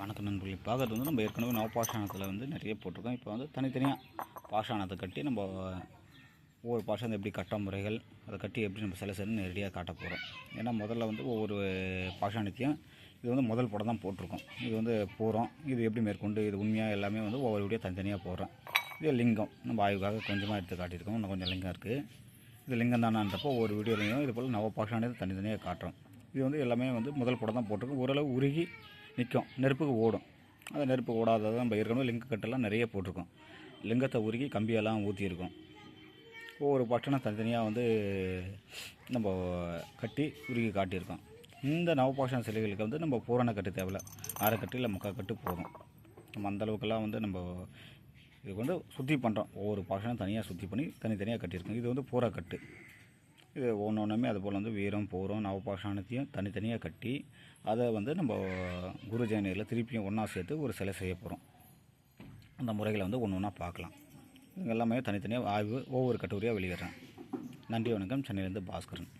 வணக்கம் நண்பர்களே. பார்க்குறது வந்து நம்ம ஏற்கனவே நவபாஷாணத்தில் வந்து நிறைய போட்டிருக்கோம். இப்போ வந்து தனித்தனியாக பாஷாணத்தை கட்டி நம்ம ஒவ்வொரு பாஷாணத்தை எப்படி கட்ட முறைகள், அதை கட்டி எப்படி நம்ம சிலை செய்யணும்னு நேரடியாக காட்ட போகிறோம். ஏன்னா முதல்ல வந்து ஒவ்வொரு பாஷாணத்தையும் இது வந்து முதல் படம் தான் போட்டிருக்கோம். இது வந்து போகிறோம், இது எப்படி மேற்கொண்டு இது உண்மையாக எல்லாமே வந்து ஒவ்வொரு வீடியோ தனித்தனியாக போடுறோம். இது லிங்கம் நம்ம ஆய்வுக்காக கொஞ்சமாக எடுத்து காட்டியிருக்கோம். இன்னும் கொஞ்சம் லிங்கம் இருக்குது. இது லிங்கம் தானான்றப்போ ஒவ்வொரு வீடியோலையும் இது போல் நவபாஷாணத்தை தனித்தனியாக காட்டுறோம். இது வந்து எல்லாமே வந்து முதல் படம் தான் போட்டிருக்கோம். ஓரளவு உருகி நிற்கும், நெருப்புக்கு ஓடும். அந்த நெருப்பு ஓடாததை நம்ம ஏற்கனவே லிங்க கட்டெல்லாம் நிறைய போட்டிருக்கோம். லிங்கத்தை உருகி கம்பியெல்லாம் ஊற்றியிருக்கோம். ஒவ்வொரு பட்டனும் தனித்தனியாக வந்து நம்ம கட்டி உருகி காட்டியிருக்கோம். இந்த நவபாஷாண சிலைகளுக்கு வந்து நம்ம பூரண கட்டு தேவையில்லை, அரை கட்டு இல்லை முக்கால் கட்டு போதும். நம்ம அந்தளவுக்கெல்லாம் வந்து நம்ம இதுக்கு வந்து சுத்தி பண்ணுறோம். ஒவ்வொரு பாஷாணும் தனியாக சுத்தி பண்ணி தனித்தனியாக கட்டியிருக்கோம். இது வந்து பூரக்கட்டு. இது ஒன்றுமே அது போல் வந்து வீரம் பூரம் நவபாஷாணத்தையும் தனித்தனியாக கட்டி அதை வந்து நம்ம குரு ஜெயந்தியில் திருப்பியும் ஒன்றா சேர்த்து ஒரு சிலை செய்ய போகிறோம். அந்த முறைகளை வந்து ஒன்று ஒன்றா பார்க்கலாம். இது எல்லாமே தனித்தனியாக ஆய்வு ஒவ்வொரு கட்டுரையாக வெளியிடுறேன். நன்றி, வணக்கம். சென்னையிலேருந்து பாஸ்கரன்.